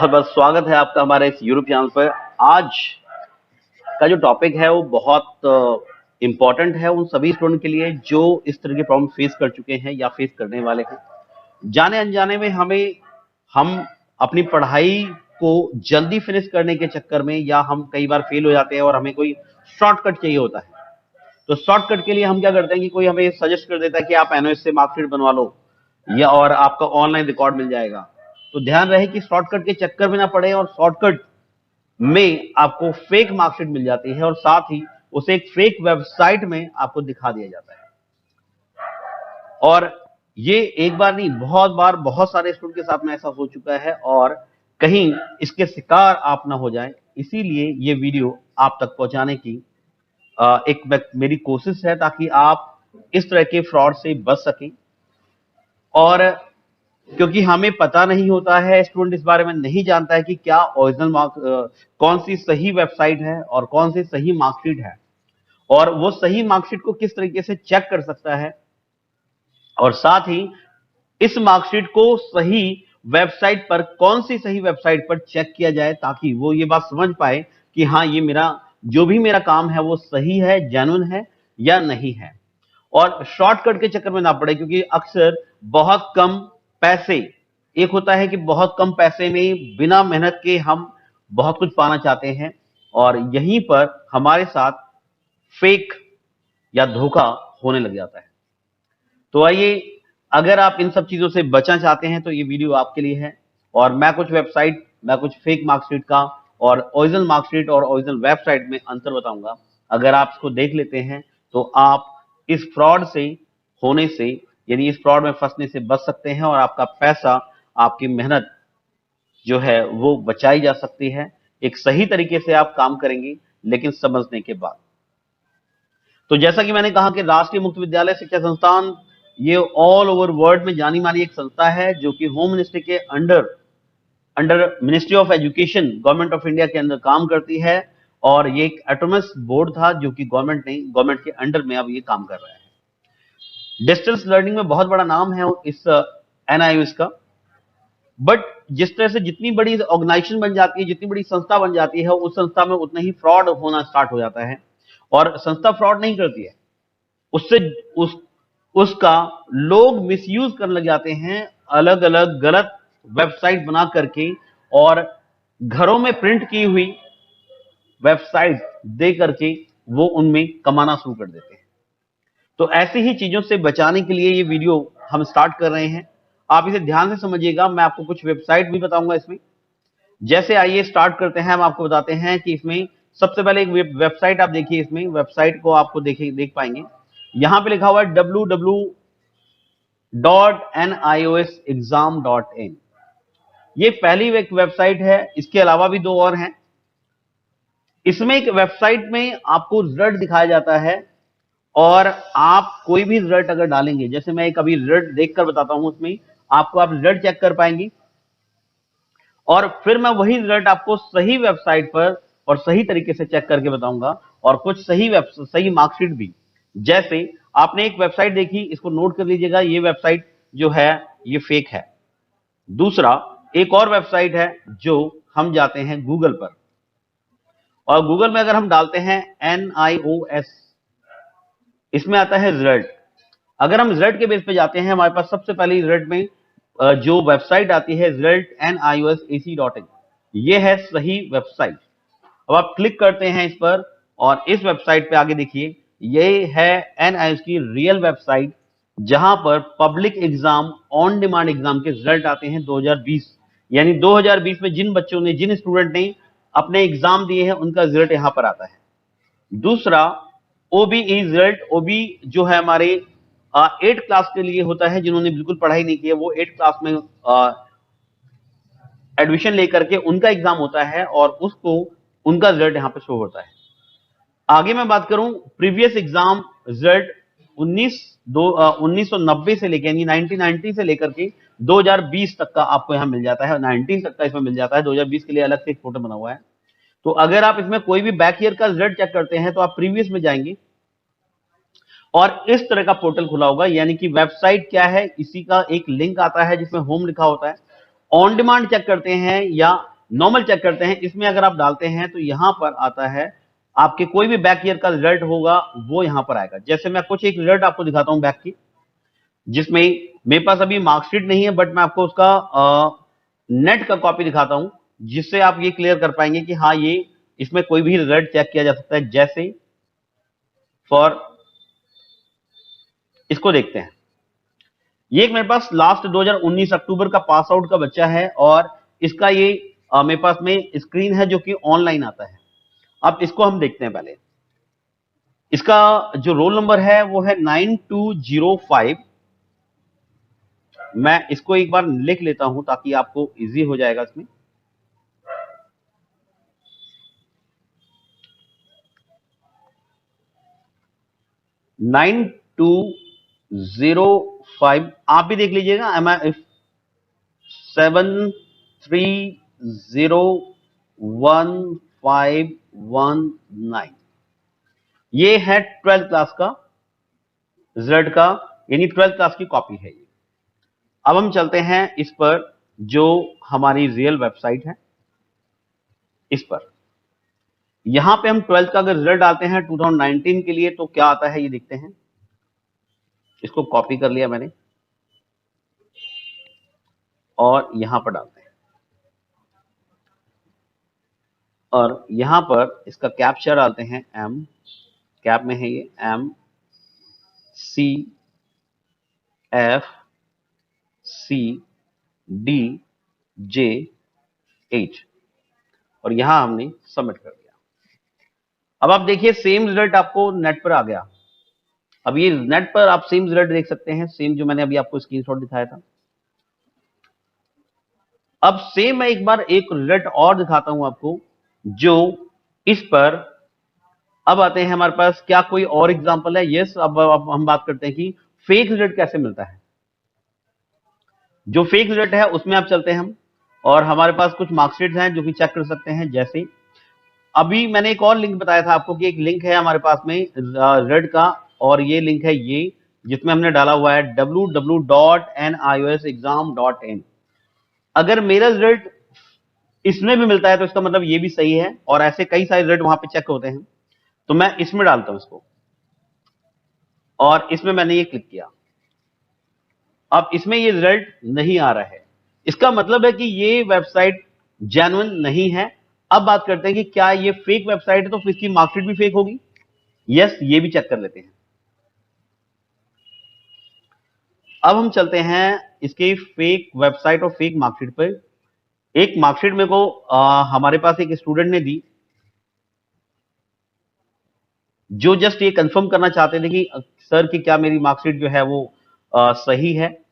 बहुत बहुत स्वागत है आपका हमारे इस यूट्यूब चैनल पर। आज का जो टॉपिक है वो बहुत इम्पोर्टेंट है उन सभी स्टूडेंट के लिए जो इस तरह के प्रॉब्लम फेस कर चुके हैं या फेस करने वाले हैं। जाने अनजाने में हम अपनी पढ़ाई को जल्दी फिनिश करने के चक्कर में या हम कई बार फेल हो जाते हैं और हमें कोई शॉर्टकट चाहिए होता है। तो शॉर्टकट के लिए हम क्या करते हैं कि कोई हमें सजेस्ट कर देता है कि आप एनओएस से मार्कशीट बनवा लो या और आपका ऑनलाइन रिकॉर्ड मिल जाएगा। तो ध्यान रहे कि शॉर्टकट के चक्कर में ना पड़े और शॉर्टकट में आपको फेक मार्कशीट मिल जाती है और साथ ही उसे एक फेक वेबसाइट में आपको दिखा दिया जाता है। और ये एक बार नहीं, बहुत बार बहुत सारे स्टूडेंट के साथ में ऐसा हो चुका है और कहीं इसके शिकार आप ना हो जाएं, इसीलिए ये वीडियो आप तक पहुंचाने की एक मेरी कोशिश है ताकि आप इस तरह के फ्रॉड से बच सकें। और क्योंकि हमें पता नहीं होता है, स्टूडेंट इस बारे में नहीं जानता है कि क्या ओरिजिनल कौन सी सही वेबसाइट है और कौन सी सही मार्कशीट है और वो सही मार्कशीट को किस तरीके से चेक कर सकता है और साथ ही इस मार्कशीट को सही वेबसाइट पर, कौन सी सही वेबसाइट पर चेक किया जाए ताकि वो ये बात समझ पाए कि हाँ, ये जो भी मेरा काम है वो सही है, जेन्युइन है या नहीं है। और शॉर्टकट के चक्कर में ना पड़े, क्योंकि अक्सर बहुत कम पैसे, एक होता है कि बहुत कम पैसे में बिना मेहनत के हम बहुत कुछ पाना चाहते हैं और यहीं पर हमारे साथ फेक या धोखा होने लग जाता है। तो आइए, अगर आप इन सब चीजों से बचना चाहते हैं तो ये वीडियो आपके लिए है। और मैं कुछ फेक मार्कशीट का और ओरिजिनल मार्कशीट और ओरिजिनल वेबसाइट में अंतर बताऊंगा। अगर आप इसको देख लेते हैं तो आप इस फ्रॉड से होने से, यानी इस फ्रॉड में फंसने से बच सकते हैं और आपका पैसा, आपकी मेहनत जो है वो बचाई जा सकती है। एक सही तरीके से आप काम करेंगे, लेकिन समझने के बाद। तो जैसा कि मैंने कहा कि राष्ट्रीय मुक्त विद्यालय शिक्षा संस्थान ये ऑल ओवर वर्ल्ड में जानी मानी एक संस्था है जो कि होम मिनिस्ट्री के under ministry of education, government of India के अंदर काम करती है। और ये एक एटोनमस बोर्ड था जो कि गवर्नमेंट के अंडर में अब ये काम कर रहा है। डिस्टेंस लर्निंग में बहुत बड़ा नाम है इस एनआईओएस का। बट जिस तरह से जितनी बड़ी ऑर्गेनाइजेशन बन जाती है, जितनी बड़ी संस्था बन जाती है, उस संस्था में उतना ही फ्रॉड होना स्टार्ट हो जाता है। और संस्था फ्रॉड नहीं करती है, उसका लोग मिसयूज करने लग जाते हैं, अलग अलग गलत वेबसाइट बना करके और घरों में प्रिंट की हुई वेबसाइट दे करके वो उनमें कमाना शुरू कर देते हैं। तो ऐसी ही चीजों से बचाने के लिए ये वीडियो हम स्टार्ट कर रहे हैं। आप इसे ध्यान से समझिएगा, मैं आपको कुछ वेबसाइट भी बताऊंगा इसमें। जैसे आइए स्टार्ट करते हैं, हम आपको बताते हैं कि इसमें सबसे पहले एक वेबसाइट आप देखिए। इसमें वेबसाइट को आपको देख पाएंगे, यहां पे लिखा हुआ है www.niosexam.in। ये पहली एक वेबसाइट है, इसके अलावा भी दो और हैं। इसमें एक वेबसाइट में आपको रिजल्ट दिखाया जाता है और आप कोई भी रिजल्ट अगर डालेंगे, जैसे मैं एक अभी रिजल्ट देखकर बताता हूं, उसमें आप रिजल्ट चेक कर पाएंगे और फिर मैं वही रिजल्ट आपको सही वेबसाइट पर और सही तरीके से चेक करके बताऊंगा और कुछ सही मार्कशीट भी। जैसे आपने एक वेबसाइट देखी, इसको नोट कर लीजिएगा, ये वेबसाइट जो है ये फेक है। दूसरा, एक और वेबसाइट है जो हम जाते हैं गूगल पर और गूगल में अगर हम डालते हैं NIOS, इसमें आता है रिजल्ट। अगर हम रिजल्ट के बेस पे जाते हैं, हमारे पास सबसे पहले रिजल्ट में जो वेबसाइट आती है रिजल्ट NIOSAC.in, ये है सही वेबसाइट। अब आप क्लिक करते हैं इस पर और इस वेबसाइट पे आगे देखिए, ये है NIOS की रियल वेबसाइट जहां पर public exam, on demand exam के रिजल्ट आते हैं 2020। यानी 2020 में जिन स्टूडेंट ने अपने एग्जाम दिए हैं उनका रिजल्ट यहां पर आता है। दूसरा, OBE रिजल्ट। OB जो है हमारे 8 क्लास के लिए होता है, जिन्होंने बिल्कुल पढ़ाई नहीं की है, वो 8 क्लास में एडमिशन लेकर के उनका एग्जाम होता है और उसको उनका रिजल्ट यहां पे शो होता है। आगे मैं बात करूं प्रीवियस एग्जाम रिजल्ट 1990 से लेकर, यानी 1990 से लेकर के 2020 तक का आपको यहां मिल जाता है। 19 तक का इसमें मिल जाता है, 2020 के लिए अलग से एक फोटो बना हुआ है। तो अगर आप इसमें कोई भी बैक ईयर का रिजल्ट चेक करते हैं तो आप प्रीवियस में जाएंगे और इस तरह का पोर्टल खुला होगा। यानी कि वेबसाइट क्या है, इसी का एक लिंक आता है जिसमें होम लिखा होता है। ऑन डिमांड चेक करते हैं या नॉर्मल चेक करते हैं, इसमें अगर आप डालते हैं तो यहां पर आता है आपके कोई भी बैक ईयर का रिजल्ट होगा वो यहां पर आएगा। जैसे मैं कुछ एक रिजल्ट आपको दिखाता हूं बैक की, जिसमें मेरे पास अभी मार्कशीट नहीं है, बट मैं आपको उसका नेट का कॉपी दिखाता हूं, जिससे आप ये क्लियर कर पाएंगे कि हाँ ये इसमें कोई भी रिजल्ट चेक किया जा सकता है। जैसे फॉर इसको देखते हैं, ये एक मेरे पास लास्ट 2019 अक्टूबर का पास आउट का बच्चा है, और इसका ये मेरे पास में स्क्रीन है जो कि ऑनलाइन आता है। अब इसको हम देखते हैं। पहले इसका जो रोल नंबर है वो है 9205। मैं इसको एक बार लिख लेता हूं ताकि आपको इजी हो जाएगा इसमें। नाइन टू 05 आप भी देख लीजिएगा। एम आई 73015119, ये है 12th क्लास का रिजल्ट का, यानी 12th क्लास की कॉपी है ये। अब हम चलते हैं इस पर, जो हमारी रियल वेबसाइट है, इस पर यहां पे हम 12th का अगर रिजल्ट डालते हैं 2019 के लिए तो क्या आता है ये देखते हैं। इसको कॉपी कर लिया मैंने और यहां पर डालते हैं, और यहां पर इसका कैप्चा डालते हैं। एम कैप में है ये MCFCDJ8, और यहां हमने सबमिट कर दिया। अब आप देखिए सेम रिजल्ट आपको नेट पर आ गया। अब ये नेट पर आप सेम रिजल्ट देख सकते हैं, सेम जो मैंने अभी आपको स्क्रीनशॉट दिखाया था। अब सेम मैं एक बार एक रिजल्ट और दिखाता हूं आपको, जो इस पर अब आते हैं हमारे पास। क्या कोई और एग्जांपल है? यस। अब हम बात करते हैं कि फेक रिजल्ट कैसे मिलता है। जो फेक रिजल्ट है उसमें आप चलते हैं हम, और हमारे पास कुछ मार्कशीट हैं जो कि चेक कर सकते हैं। जैसे अभी मैंने एक और लिंक बताया था आपको कि एक लिंक है हमारे पास में रिजल्ट का, और ये लिंक है ये, जिसमें हमने डाला हुआ है www.niosexam.in। अगर मेरा रिजल्ट इसमें भी मिलता है तो इसका मतलब ये भी सही है, और ऐसे कई सारे रिजल्ट वहां पे चेक होते हैं। तो मैं इसमें डालता हूं इसको, और इसमें मैंने ये क्लिक किया। अब इसमें ये रिजल्ट नहीं आ रहा है, इसका मतलब है कि ये वेबसाइट जेन्युइन नहीं है। अब बात करते हैं कि क्या ये फेक वेबसाइट है तो इसकी मार्कशीट भी फेक होगी। यस, ये भी चेक कर लेते हैं। अब हम चलते हैं इसके फेक वेबसाइट और फेक मार्कशीट पर। एक मार्कशीट मेरे को हमारे पास एक स्टूडेंट ने दी, जो जस्ट ये कंफर्म करना चाहते थे कि सर कि क्या मेरी मार्कशीट जो है वो सही है।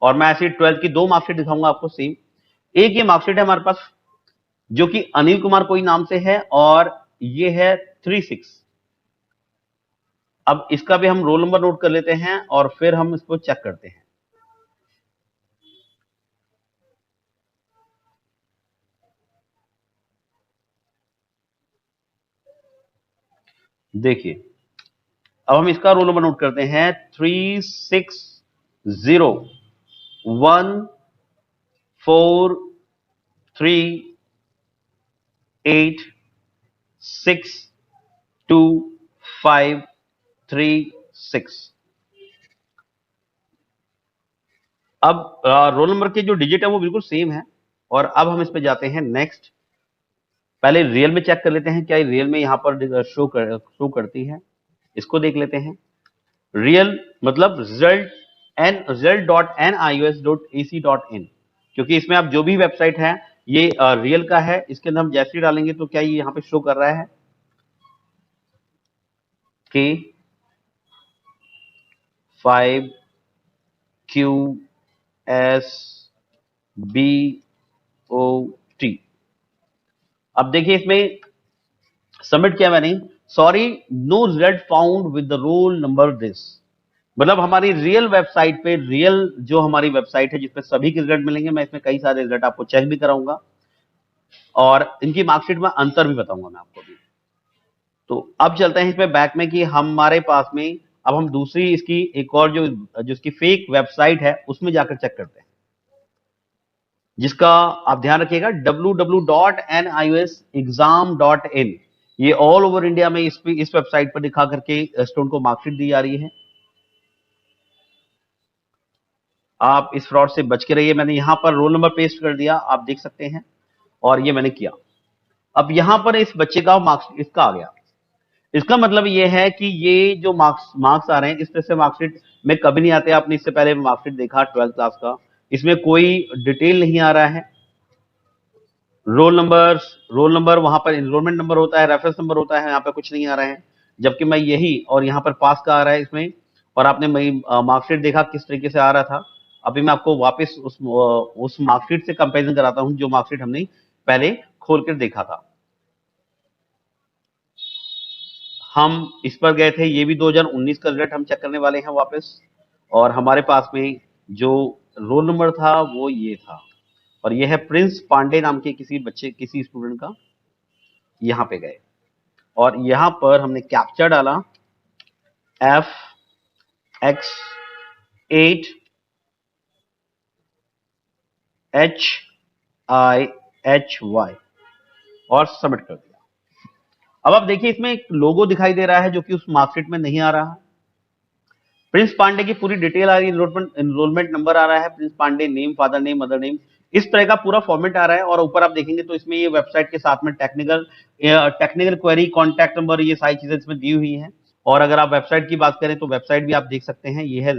और मैं ऐसी 12th की दो मार्कशीट दिखाऊंगा आपको सेम। एक ये मार्कशीट है हमारे पास जो कि अनिल कुमार कोई नाम से है, और ये है 36। अब इसका भी हम रोल नंबर नोट कर लेते हैं और फिर हम इसको चेक करते हैं। देखिए, अब हम इसका रोल नंबर नोट करते हैं 360143862536। अब रोल नंबर के जो डिजिट है वो बिल्कुल सेम है। और अब हम इस पे जाते हैं नेक्स्ट। पहले रियल में चेक कर लेते हैं क्या रियल में यहां पर शो करती है। इसको देख लेते हैं। रियल मतलब result.nios.ac.in, क्योंकि इसमें आप जो भी वेबसाइट है ये रियल का है। इसके अंदर हम जैसे डालेंगे तो क्या ये यहां पे शो कर रहा है K5QSBOT। अब देखिए इसमें सबमिट किया मैंने, sorry no result found with the roll number this. मतलब हमारी रियल वेबसाइट पे, रियल जो हमारी वेबसाइट है जिसपे सभी के रिजल्ट मिलेंगे, मैं इसमें कई सारे रिजल्ट आपको चेक भी कराऊंगा और इनकी मार्कशीट में अंतर भी बताऊंगा मैं आपको भी। तो अब चलते हैं इसमें बैक में कि हमारे पास में अब हम दूसरी इसकी एक और जो इसकी फेक वेबसाइट है उसमें जाकर चेक करते हैं। जिसका आप ध्यान रखिएगा www.niosexam.in। ये ऑल ओवर इंडिया में इस वेबसाइट पर दिखा करके स्टूडेंट को मार्कशीट दी जा रही है। आप इस फ्रॉड से बच के रहिए। मैंने यहां पर रोल नंबर पेस्ट कर दिया, आप देख सकते हैं, और ये मैंने किया। अब यहां पर इस बच्चे का मार्क्स इसका आ गया। इसका मतलब ये है कि ये जो मार्क्स आ रहे हैं, इस तरह से मार्कशीट में कभी नहीं आते। आपने इससे पहले मार्कशीट देखा 12th क्लास का, इसमें कोई डिटेल नहीं आ रहा है। रोल नंबर वहां पर एनरोलमेंट नंबर होता है, रेफरेंस नंबर होता है, यहाँ पे कुछ नहीं आ रहा है। जबकि मैं यही, और यहाँ पर पास का आ रहा है इसमें, और आपने मार्कशीट देखा किस तरीके से आ रहा था। अभी मैं आपको वापस उस मार्कशीट से कंपेरिजन कराता हूं जो मार्कशीट हमने पहले खोल कर देखा था। हम इस पर गए थे, ये भी 2019 का रिजल्ट हम चेक करने वाले हैं वापस, और हमारे पास में जो रोल नंबर था वो ये था, और ये है प्रिंस पांडे नाम के किसी स्टूडेंट का। यहां पे गए और यहां पर हमने कैप्चा डाला FX8HIHY और सबमिट कर दिया। अब आप देखिए इसमें एक लोगो दिखाई दे रहा है जो कि उस मार्कशीट में नहीं आ रहा। प्रिंस पांडे की पूरी डिटेल आ रही है, एनरोलमेंट नंबर आ रहा है, Prince Pandey name, father name, mother name, इस तरह का पूरा फॉर्मेट आ रहा है। और ऊपर आप देखेंगे तो इसमें ये वेबसाइट के साथ में टेक्निकल क्वेरी, कॉन्टैक्ट नंबर, ये सारी चीजें इसमें दी हुई हैं। और अगर आप वेबसाइट की बात करें तो वेबसाइट भी आप देख सकते हैं, ये है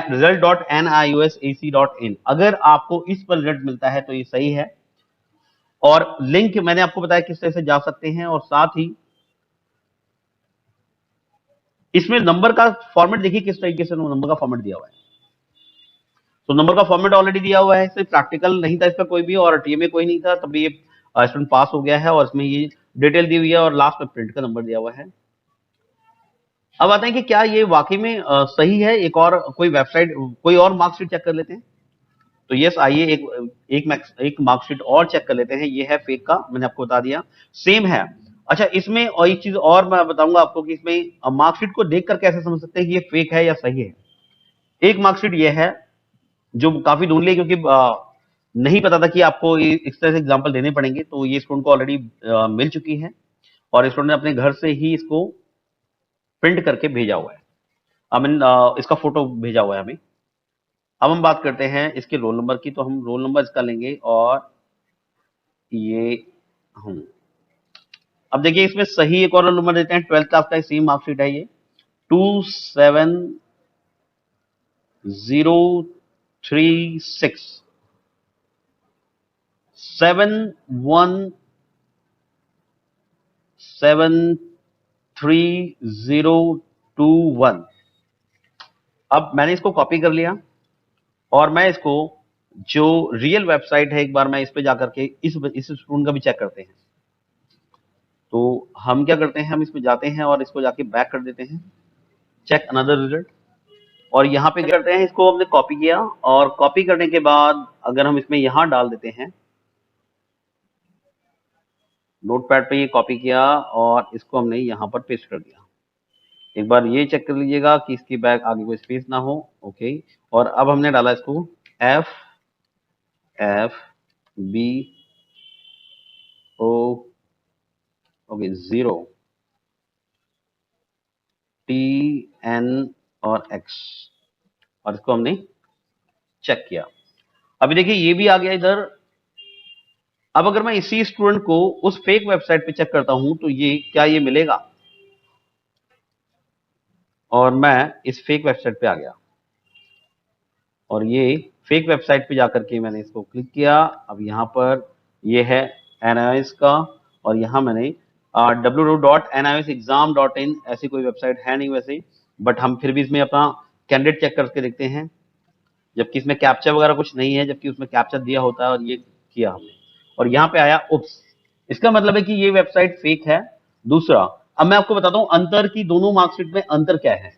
result.niusac.in। अगर आपको इस पर रिजल्ट मिलता है तो ये सही है। और लिंक मैंने आपको बताया किस तरह से जा सकते हैं, और साथ ही इसमें नंबर का फॉर्मेट देखिए किस तरीके से नंबर का फॉर्मेट दिया हुआ है। तो नंबर का फॉर्मेट ऑलरेडी दिया हुआ है, सिर्फ प्रैक्टिकल नहीं था इसका कोई भी, और टीएमए कोई नहीं था, तभी ये स्टूडेंट पास हो गया है। और इसमें ये डिटेल दी हुई है, और लास्ट में प्रिंट का नंबर दिया हुआ है। अब आते हैं कि क्या ये वाकई में सही है। एक और कोई वेबसाइट, कोई और मार्कशीट चेक कर लेते हैं। तो यस, आइए एक मार्कशीट और चेक कर लेते हैं। ये है फेक का, मैंने आपको बता दिया, सेम है। अच्छा, इसमें और एक चीज और मैं बताऊंगा आपको कि इसमें मार्कशीट को देखकर कैसे समझ सकते हैं कि ये फेक है या सही है। एक मार्कशीट ये है जो काफी ढूंढ ली, क्योंकि नहीं पता था कि आपको इस तरह से एग्जाम्पल देने पड़ेंगे। तो ये स्टूडेंट को ऑलरेडी मिल चुकी है, और स्टूडेंट ने अपने घर से ही इसको प्रिंट करके भेजा हुआ है। इसका फोटो भेजा हुआ है हमें। अब हम बात करते हैं इसके रोल नंबर की। तो हम रोल नंबर इसका लेंगे, और ये हम अब देखिए इसमें सही एक और रोल नंबर देते हैं। 12th क्लास का सेम मार्कशीट है ये, 27036 71733021। अब मैंने इसको कॉपी कर लिया, और मैं इसको जो रियल वेबसाइट है, एक बार मैं इस पे जाकर के इस स्टूडेंट का भी चेक करते हैं। तो हम क्या करते हैं, हम इसमें जाते हैं और इसको जाके बैक कर देते हैं, चेक अनदर रिजल्ट। और यहाँ पे क्या करते हैं, इसको हमने कॉपी किया, और कॉपी करने के बाद अगर हम इसमें यहां डाल देते हैं, नोटपैड पे ये कॉपी किया और इसको हमने यहां पर पेस्ट कर दिया। एक बार ये चेक कर लीजिएगा कि इसकी बैक आगे कोई स्पेस ना हो। ओके, और अब हमने डाला इसको FFBO, ओके, 0TN और X, और इसको हमने चेक किया। अभी देखिए ये भी आ गया इधर। अब अगर मैं इसी स्टूडेंट को उस फेक वेबसाइट पे चेक करता हूं तो ये क्या ये मिलेगा, और मैं इस फेक वेबसाइट पे आ गया, और ये फेक वेबसाइट पे जाकर के मैंने इसको क्लिक किया। अब यहाँ पर ये है NIOS का, और यहाँ मैंने www.niosexam.in, ऐसी कोई वेबसाइट है नहीं वैसे, बट हम फिर भी इसमें अपना कैंडिडेट चेक करके देखते हैं। जबकि इसमें कैप्चा वगैरह कुछ नहीं है, जबकि उसमें कैप्चा दिया होता है, और ये किया हमने, और यहाँ पे आया उप्स। इसका मतलब है कि ये वेबसाइट फेक है। दूसरा, अब मैं आपको बताता हूं अंतर की, दोनों मार्कशीट में अंतर क्या है।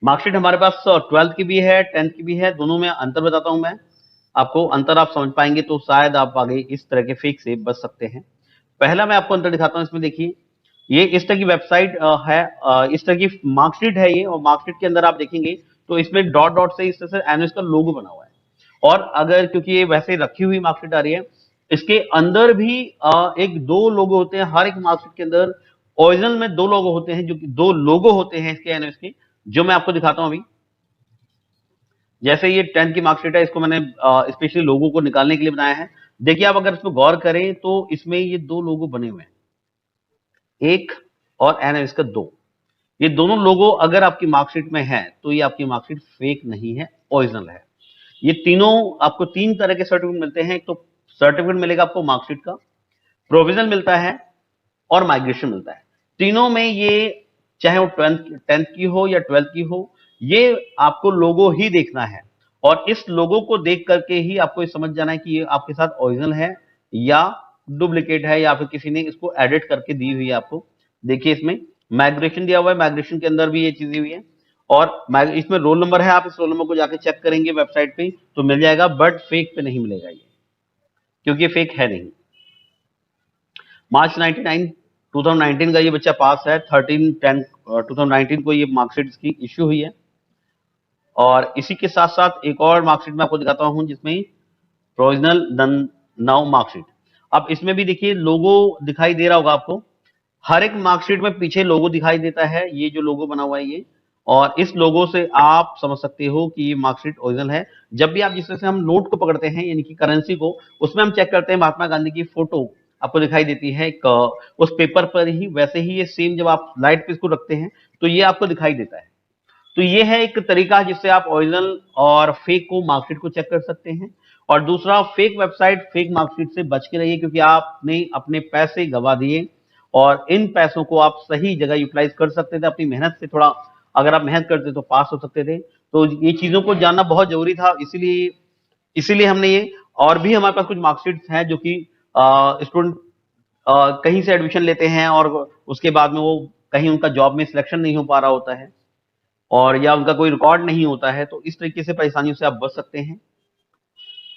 मार्कशीट हमारे पास 12th की भी है, 10th की भी है, दोनों में अंतर बताता हूं मैं आपको। अंतर आप समझ पाएंगे तो शायद आप आगे इस तरह के फेक से बच सकते हैं। पहला मैं आपको अंतर दिखाता हूं। इसमें देखिए, ये इस तरह की वेबसाइट है, इस तरह की मार्कशीट है ये, और मार्कशीट के अंदर आप देखेंगे तो इसमें डॉट डॉट से इस तरह से एनएस का लोगो बना हुआ है, और अगर क्योंकि ये वैसे रखी हुई मार्कशीट आ रही है, इसके अंदर भी एक दो लोगो होते हैं हर एक मार्कशीट के अंदर। ओरिजिनल में दो लोगो होते हैं, जो कि दो लोगो होते हैं इसके एनएस के, जो मैं आपको दिखाता हूं अभी। जैसे ये 10th की मार्कशीट है, इसको मैंने स्पेशली लोगों को निकालने के लिए बनाया है। देखिए आप अगर इसमें गौर करें तो इसमें ये दो लोगो बने हुए हैं, एक और एनएस का दो। ये दोनों लोगो अगर आपकी मार्कशीट में है तो ये आपकी मार्कशीट फेक नहीं है, ओरिजिनल है। ये तीनों आपको तीन तरह के सर्टिफिकेट मिलते हैं। एक तो सर्टिफिकेट मिलेगा आपको मार्कशीट का, प्रोविजनल मिलता है और माइग्रेशन मिलता है। तीनों में ये चाहे वो 10th की हो या 12th की हो, ये आपको लोगो ही देखना है और इस लोगो को देख करके ही आपको ये समझ जाना है कि ये आपके साथ ओरिजिनल है या डुप्लीकेट है या फिर किसी ने इसको एडिट करके दी हुई है आपको। देखिए इसमें माइग्रेशन दिया हुआ है, माइग्रेशन के अंदर भी ये चीजें हुई है और इसमें रोल नंबर है। आप इस रोल नंबर को जाके चेक करेंगे वेबसाइट पे तो मिल जाएगा, बट फेक पे नहीं मिलेगा ये, क्योंकि फेक है नहीं। मार्च 2019 का ये बच्चा पास है। 13/10/2019 को ये मार्कशीट की इश्यू हुई है। और इसी के साथ साथ एक और मार्कशीट मैं आपको दिखाता हूं जिसमें प्रोविजनल नाउ मार्कशीट। अब इसमें भी देखिए लोगो दिखाई दे रहा होगा आपको, हर एक मार्कशीट में पीछे लोगो दिखाई देता है, ये जो लोगो बना हुआ है ये। और इस लोगो से आप समझ सकते हो कि ये मार्कशीट ओरिजिनल है। जब भी आप जिस तरह से हम नोट को पकड़ते हैं यानी कि करेंसी को, उसमें हम चेक करते हैं महात्मा गांधी की फोटो आपको दिखाई देती है उस पेपर पर ही, वैसे ही ये सेम जब आप लाइट पे इसको रखते हैं तो ये आपको दिखाई देता है। तो ये है एक तरीका जिससे आप ओरिजिनल और फेक को मार्कशीट को चेक कर सकते हैं। और दूसरा, फेक वेबसाइट फेक मार्कशीट से बच के रहिए, क्योंकि आपने अपने पैसे गवा दिए और इन पैसों को आप सही जगह यूटिलाइज कर सकते थे। अपनी मेहनत से थोड़ा अगर आप मेहनत करते तो पास हो सकते थे। तो ये चीजों को जानना बहुत जरूरी था, इसीलिए इसीलिए हमने ये, और भी हमारे पास कुछ मार्कशीट हैं जो कि स्टूडेंट कहीं से एडमिशन लेते हैं और उसके बाद में वो कहीं उनका जॉब में सिलेक्शन नहीं हो पा रहा होता है और या उनका कोई रिकॉर्ड नहीं होता है, तो इस तरीके से परेशानियों से आप बच सकते हैं।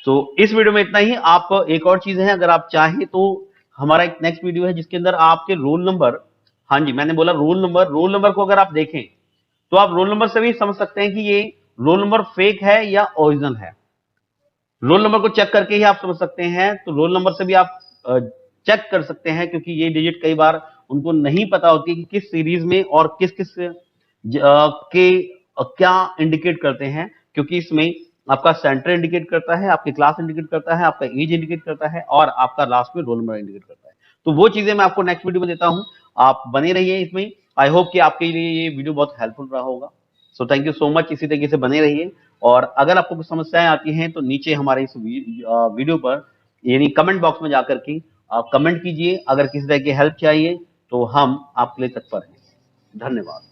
तो इस वीडियो में इतना ही। आप एक और चीज है, अगर आप चाहें तो हमारा एक नेक्स्ट वीडियो है जिसके अंदर आपके रोल नंबर, हाँ जी मैंने बोला रोल नंबर को अगर आप देखें तो आप रोल नंबर से भी समझ सकते हैं कि ये रोल नंबर फेक है या ओरिजिनल है। रोल नंबर को चेक करके ही आप समझ सकते हैं। तो रोल नंबर से भी आप चेक कर सकते हैं, क्योंकि ये डिजिट कई बार उनको नहीं पता होती कि किस सीरीज में और किस किस के क्या इंडिकेट करते हैं, क्योंकि इसमें आपका सेंटर इंडिकेट करता है, आपकी क्लास इंडिकेट करता है, आपका एज इंडिकेट करता है और आपका लास्ट में रोल नंबर इंडिकेट करता है। तो वो चीजें मैं आपको नेक्स्ट वीडियो में देता हूं, आप बने रहिए इसमें। आई होप कि आपके लिए ये वीडियो बहुत हेल्पफुल रहा होगा। So thank you so much, इसी तरीके से बने रहिए। और अगर आपको कुछ समस्याएं आती हैं तो नीचे हमारे इस वीडियो पर यानी कमेंट बॉक्स में जाकर के आप कमेंट कीजिए। अगर किसी तरह की हेल्प चाहिए तो हम आपके लिए तत्पर हैं। धन्यवाद।